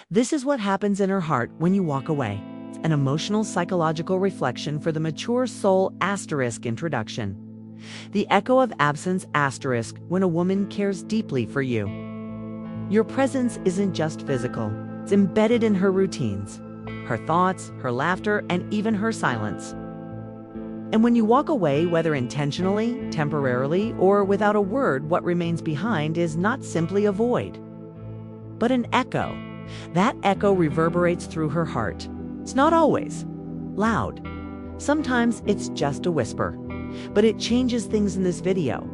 This is what happens in her heart when you walk away. An emotional psychological reflection for the mature soul * introduction. The echo of absence * when a woman cares deeply for you. Your presence isn't just physical. It's embedded in her routines, her thoughts, her laughter, and even her silence. And when you walk away, whether intentionally, temporarily, or without a word, what remains behind is not simply a void, but an echo. That echo reverberates through her heart. It's not always loud. Sometimes it's just a whisper, but it changes things in this video.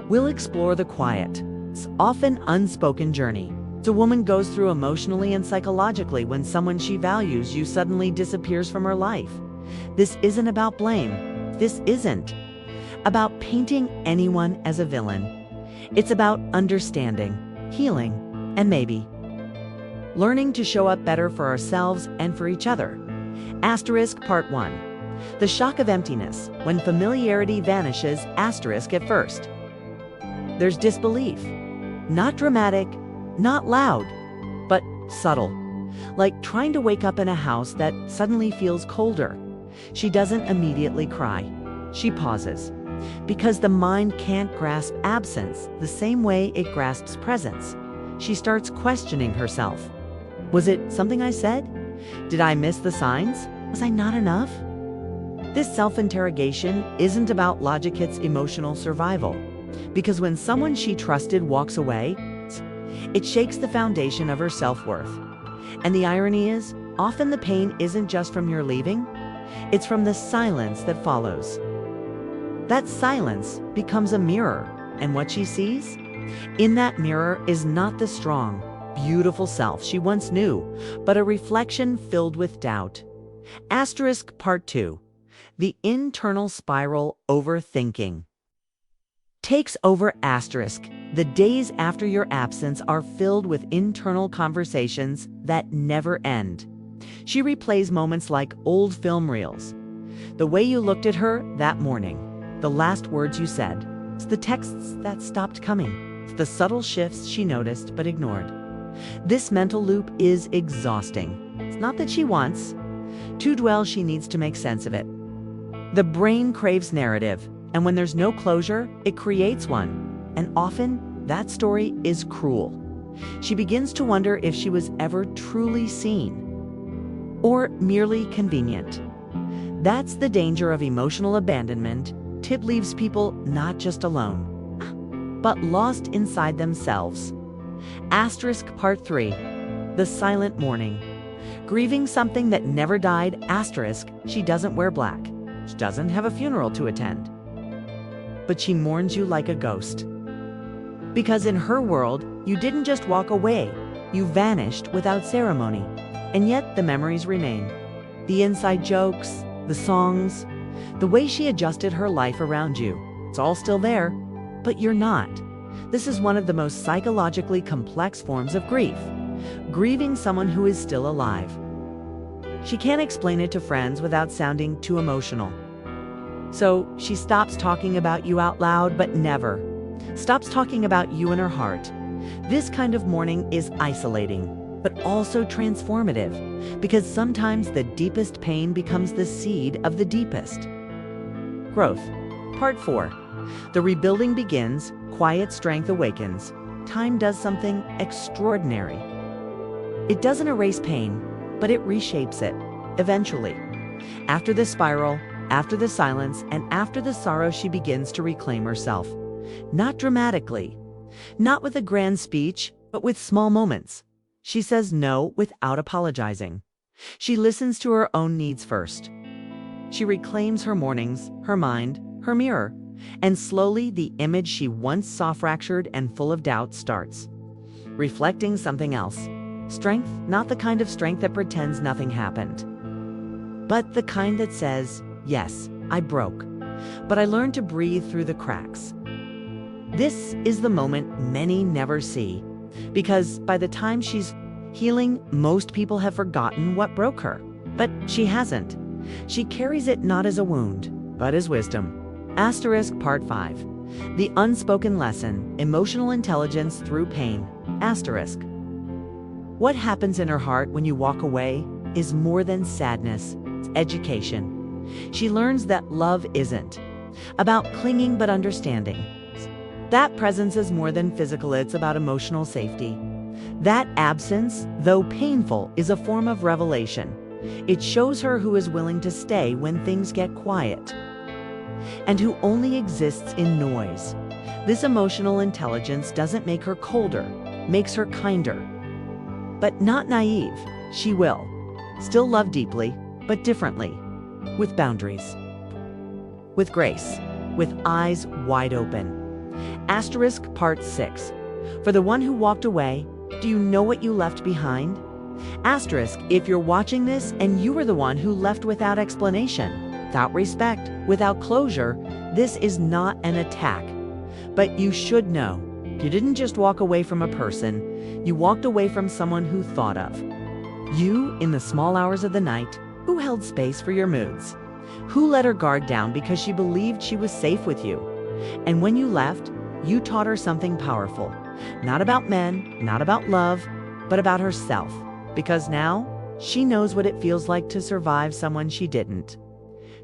We'll explore the quiet, it's often unspoken journey. A woman goes through emotionally and psychologically when someone she values suddenly disappears from her life. This isn't about blame. This isn't about painting anyone as a villain. It's about understanding, healing, and maybe learning to show up better for ourselves and for each other. * Part 1. The shock of emptiness, when familiarity vanishes * at first. There's disbelief. Not dramatic, not loud, but subtle. Like trying to wake up in a house that suddenly feels colder. She doesn't immediately cry. She pauses. Because the mind can't grasp absence the same way it grasps presence. She starts questioning herself. Was it something I said? Did I miss the signs? Was I not enough? This self-interrogation isn't about logic, it's emotional survival. Because when someone she trusted walks away, it shakes the foundation of her self-worth. And the irony is, often the pain isn't just from your leaving, it's from the silence that follows. That silence becomes a mirror, and what she sees? In that mirror is not the strong, beautiful self she once knew, but a reflection filled with doubt. * Part 2. The internal spiral overthinking takes over *. The days after your absence are filled with internal conversations that never end. She replays moments like old film reels. The way you looked at her that morning, the last words you said, it's the texts that stopped coming, it's the subtle shifts she noticed but ignored. This mental loop is exhausting. It's not that she wants to dwell, she needs to make sense of it. The brain craves narrative, and when there's no closure, it creates one. And often, that story is cruel. She begins to wonder if she was ever truly seen, or merely convenient. That's the danger of emotional abandonment. It leaves people not just alone, but lost inside themselves. * Part 3. The silent mourning. Grieving something that never died * she doesn't wear black. She doesn't have a funeral to attend. But she mourns you like a ghost. Because in her world, you didn't just walk away, you vanished without ceremony. And yet the memories remain. The inside jokes, the songs, the way she adjusted her life around you. It's all still there, but you're not. This is one of the most psychologically complex forms of grief. Grieving someone who is still alive. She can't explain it to friends without sounding too emotional. So she stops talking about you out loud, but never stops talking about you in her heart. This kind of mourning is isolating, but also transformative, because sometimes the deepest pain becomes the seed of the deepest growth. Part 4. The rebuilding begins, quiet strength awakens. Time does something extraordinary. It doesn't erase pain, but it reshapes it, eventually. After the spiral, after the silence, and after the sorrow, she begins to reclaim herself. Not dramatically, not with a grand speech, but with small moments. She says no without apologizing. She listens to her own needs first. She reclaims her mornings, her mind, her mirror, and slowly the image she once saw fractured and full of doubt starts reflecting something else. Strength, not the kind of strength that pretends nothing happened, but the kind that says, yes, I broke, but I learned to breathe through the cracks. This is the moment many never see, because by the time she's healing, most people have forgotten what broke her. But she hasn't. She carries it not as a wound, but as wisdom. * Part 5. The unspoken lesson, emotional intelligence through pain. * What happens in her heart when you walk away is more than sadness, it's education. She learns that love isn't about clinging but understanding. That presence is more than physical, it's about emotional safety. That absence, though painful, is a form of revelation. It shows her who is willing to stay when things get quiet, and who only exists in noise. This emotional intelligence doesn't make her colder, makes her kinder. But not naive, she will still love deeply, but differently, with boundaries, with grace, with eyes wide open. Asterisk Part 6. For the one who walked away, do you know what you left behind? Asterisk, if you're watching this and you were the one who left without explanation, without respect, without closure, this is not an attack. But you should know, you didn't just walk away from a person, you walked away from someone who thought of you in the small hours of the night, who held space for your moods, who let her guard down because she believed she was safe with you. And when you left, you taught her something powerful, not about men, not about love, but about herself, because now she knows what it feels like to survive someone she didn't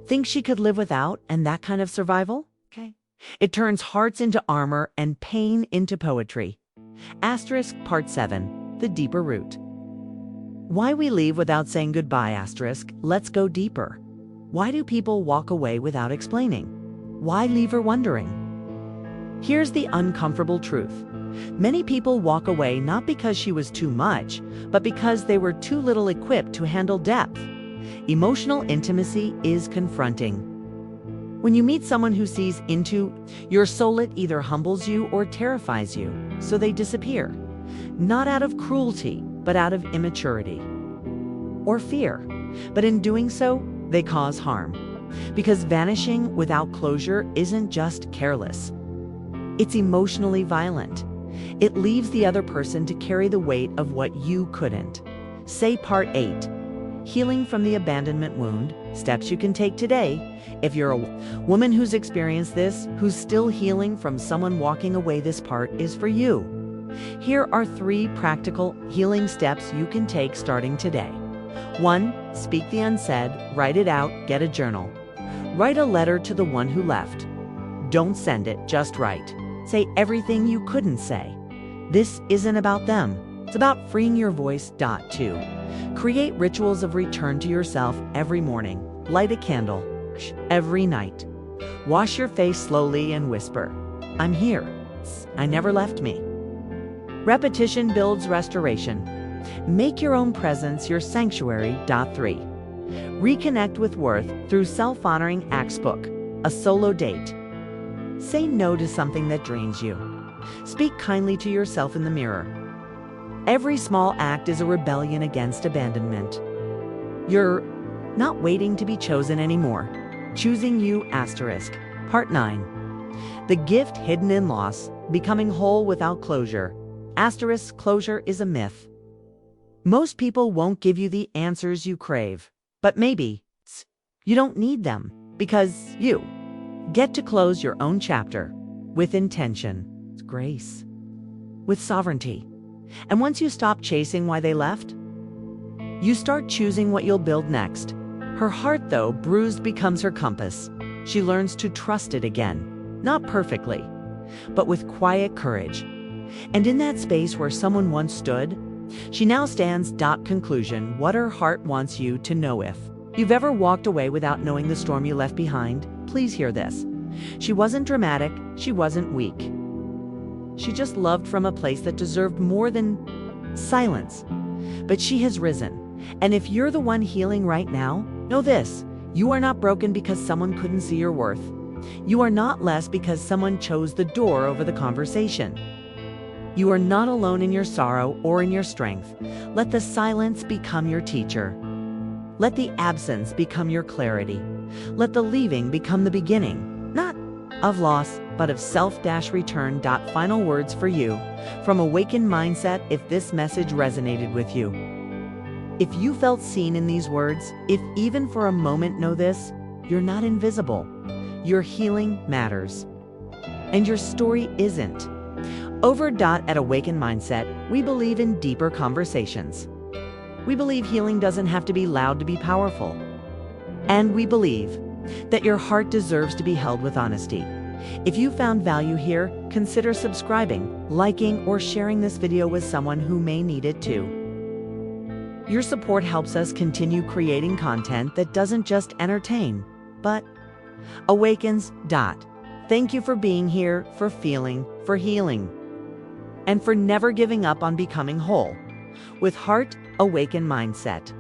think she could live without, and that kind of survival, it turns hearts into armor and pain into poetry. Asterisk Part 7. The deeper root. Why we leave without saying goodbye, asterisk, let's go deeper. Why do people walk away without explaining? Why leave her wondering? Here's the uncomfortable truth. Many people walk away not because she was too much, but because they were too little equipped to handle depth. Emotional intimacy is confronting. When you meet someone who sees into your soul, it either humbles you or terrifies you, so they disappear. Not out of cruelty, but out of immaturity or fear. But in doing so, they cause harm. Because vanishing without closure isn't just careless. It's emotionally violent. It leaves the other person to carry the weight of what you couldn't. Say Part 8. Healing from the abandonment wound. Steps you can take today. If you're a woman who's experienced this, who's still healing from someone walking away, this part is for you. Here are 3 practical healing steps you can take starting today. 1. Speak the unsaid. Write it out. Get a journal. Write a letter to the one who left. Don't send it, just write. Say everything you couldn't say. This isn't about them. It's about freeing your voice. 2. Create rituals of return to yourself every morning. Light a candle every night. Wash your face slowly and whisper, I'm here. I never left me. Repetition builds restoration. Make your own presence your sanctuary. 3. Reconnect with worth through self-honoring acts book, a solo date. Say no to something that drains you. Speak kindly to yourself in the mirror. Every small act is a rebellion against abandonment. You're not waiting to be chosen anymore. Choosing you, asterisk. Part 9. The gift hidden in loss, becoming whole without closure. Asterisk, closure is a myth. Most people won't give you the answers you crave, but maybe you don't need them because you get to close your own chapter with intention, grace, with sovereignty. And once you stop chasing why they left, you start choosing what you'll build next. Her heart, though bruised, becomes her compass. She learns to trust it again, not perfectly, but with quiet courage. And in that space where someone once stood, she now stands. Conclusion. What her heart wants you to know. If you've ever walked away without knowing the storm you left behind, please hear this. She wasn't dramatic. She wasn't weak. She just loved from a place that deserved more than silence. But she has risen. And if you're the one healing right now, know this. You are not broken because someone couldn't see your worth. You are not less because someone chose the door over the conversation. You are not alone in your sorrow or in your strength. Let the silence become your teacher. Let the absence become your clarity. Let the leaving become the beginning, not of loss, but of self-return. Final words for you from Awaken Mindset. If this message resonated with you, if you felt seen in these words, if even for a moment, know this, you're not invisible. Your healing matters. And your story isn't At Awaken Mindset, we believe in deeper conversations. We believe healing doesn't have to be loud to be powerful. And we believe that your heart deserves to be held with honesty. If you found value here, consider subscribing, liking, or sharing this video with someone who may need it too. Your support helps us continue creating content that doesn't just entertain, but awakens. Thank you for being here, for feeling, for healing, and for never giving up on becoming whole. With Heart, Awaken Mindset.